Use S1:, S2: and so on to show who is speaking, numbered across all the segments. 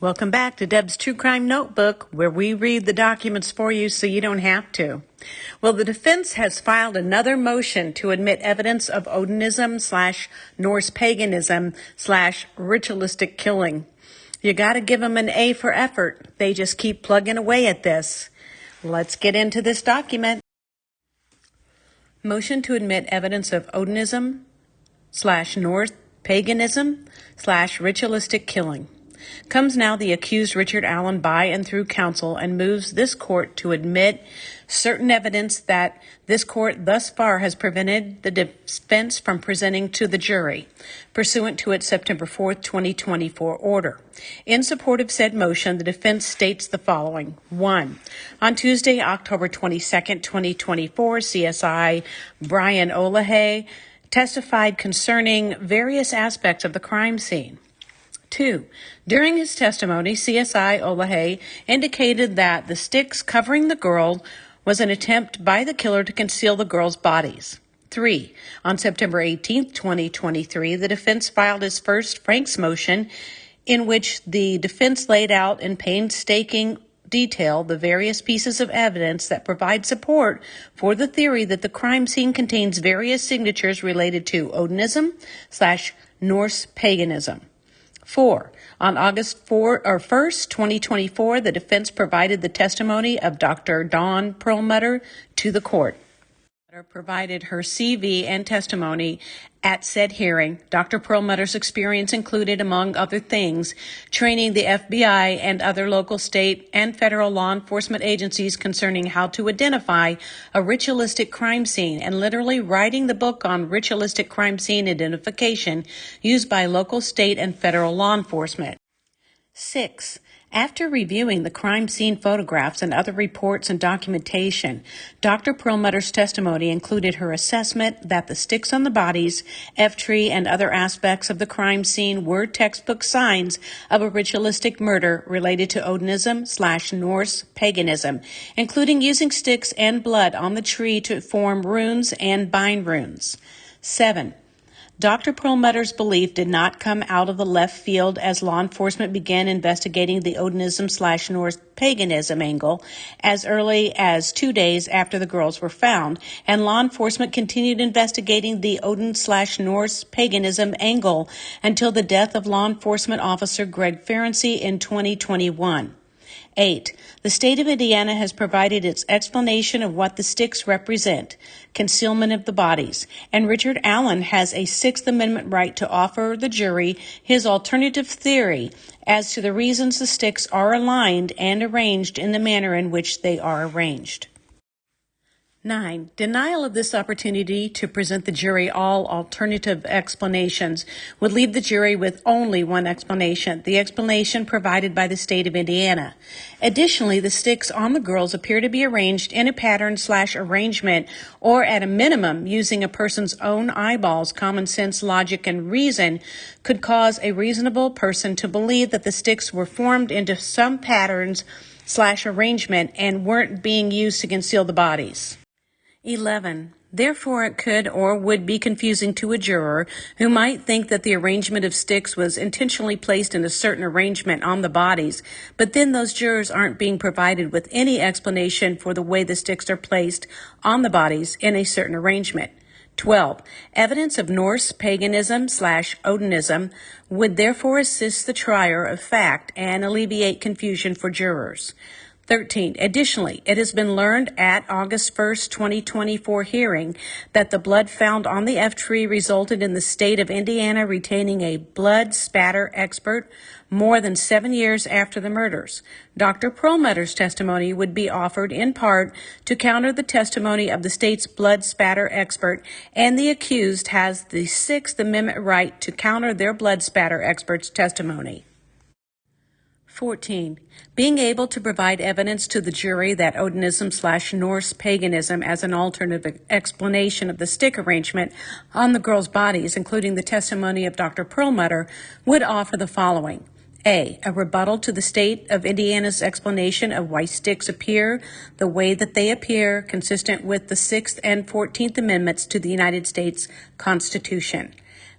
S1: Welcome back to Deb's True Crime Notebook, where we read the documents for you so you don't have to. Well, the defense has filed another motion to admit evidence of Odinism/Norse paganism/ritualistic killing. You got to give them an A for effort. They just keep plugging away at this. Let's get into this document. Motion to admit evidence of Odinism/Norse paganism/ritualistic killing. Comes now the accused Richard Allen by and through counsel and moves this court to admit certain evidence that this court thus far has prevented the defense from presenting to the jury, pursuant to its September 4th, 2024 order. In support of said motion, the defense states the following. 1. On Tuesday, October 22nd, 2024, CSI Brian Olahay testified concerning various aspects of the crime scene. 2. During his testimony, CSI Olahay indicated that the sticks covering the girl was an attempt by the killer to conceal the girl's bodies. 3. On September 18, 2023, the defense filed its first Franks motion in which the defense laid out in painstaking detail the various pieces of evidence that provide support for the theory that the crime scene contains various signatures related to Odinism/Norse paganism. 4. On August 1st, 2024, the defense provided the testimony of Dr. Dawn Perlmutter to the court. Provided her CV and testimony at said hearing. Dr. Perlmutter's experience included, among other things, training the FBI and other local, state, and federal law enforcement agencies concerning how to identify a ritualistic crime scene and literally writing the book on ritualistic crime scene identification used by local, state, and federal law enforcement. 6. After reviewing the crime scene photographs and other reports and documentation, Dr. Perlmutter's testimony included her assessment that the sticks on the bodies, F-tree, and other aspects of the crime scene were textbook signs of a ritualistic murder related to Odinism/Norse paganism, including using sticks and blood on the tree to form runes and bind runes. 7. Dr. Perlmutter's belief did not come out of the left field as law enforcement began investigating the Odinism/Norse paganism angle as early as 2 days after the girls were found, and law enforcement continued investigating the Odin/Norse paganism angle until the death of law enforcement officer Greg Ferenczi in 2021. 8. The state of Indiana has provided its explanation of what the sticks represent, concealment of the bodies, and Richard Allen has a Sixth Amendment right to offer the jury his alternative theory as to the reasons the sticks are aligned and arranged in the manner in which they are arranged. 9. Denial of this opportunity to present the jury all alternative explanations would leave the jury with only one explanation, the explanation provided by the state of Indiana. Additionally, the sticks on the girls appear to be arranged in a pattern/arrangement, or at a minimum, using a person's own eyeballs, common sense, logic, and reason could cause a reasonable person to believe that the sticks were formed into some patterns/arrangement and weren't being used to conceal the bodies. 11. Therefore, it could or would be confusing to a juror who might think that the arrangement of sticks was intentionally placed in a certain arrangement on the bodies, but then those jurors aren't being provided with any explanation for the way the sticks are placed on the bodies in a certain arrangement. 12. Evidence of Norse paganism/Odinism would therefore assist the trier of fact and alleviate confusion for jurors. 13. Additionally, it has been learned at August 1st, 2024 hearing that the blood found on the F-tree resulted in the state of Indiana retaining a blood spatter expert more than 7 years after the murders. Dr. Perlmutter's testimony would be offered in part to counter the testimony of the state's blood spatter expert, and the accused has the Sixth Amendment right to counter their blood spatter expert's testimony. 14. Being able to provide evidence to the jury that Odinism/Norse paganism as an alternative explanation of the stick arrangement on the girls' bodies, including the testimony of Dr. Perlmutter, would offer the following. A rebuttal to the state of Indiana's explanation of why sticks appear the way that they appear, consistent with the 6th and 14th Amendments to the United States Constitution.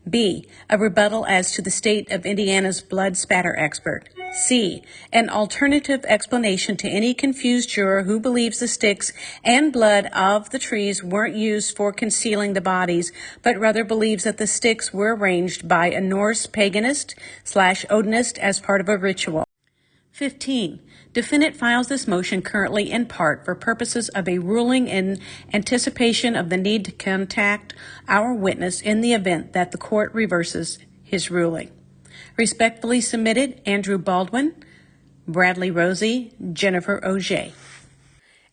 S1: B, a rebuttal as to the state of Indiana's blood spatter expert. C, an alternative explanation to any confused juror who believes the sticks and blood of the trees weren't used for concealing the bodies, but rather believes that the sticks were arranged by a Norse paganist/Odinist as part of a ritual. 15. Defendant files this motion currently in part for purposes of a ruling in anticipation of the need to contact our witness in the event that the court reverses his ruling. Respectfully submitted, Andrew Baldwin, Bradley Rosie, Jennifer Auger.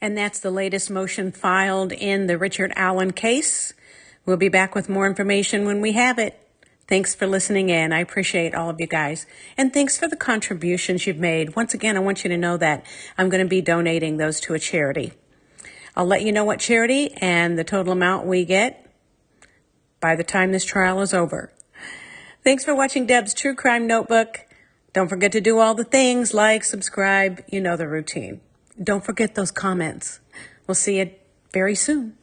S1: And that's the latest motion filed in the Richard Allen case. We'll be back with more information when we have it. Thanks for listening in. I appreciate all of you guys. And thanks for the contributions you've made. Once again, I want you to know that I'm going to be donating those to a charity. I'll let you know what charity and the total amount we get by the time this trial is over. Thanks for watching Deb's True Crime Notebook. Don't forget to do all the things, like, subscribe, you know the routine. Don't forget those comments. We'll see you very soon.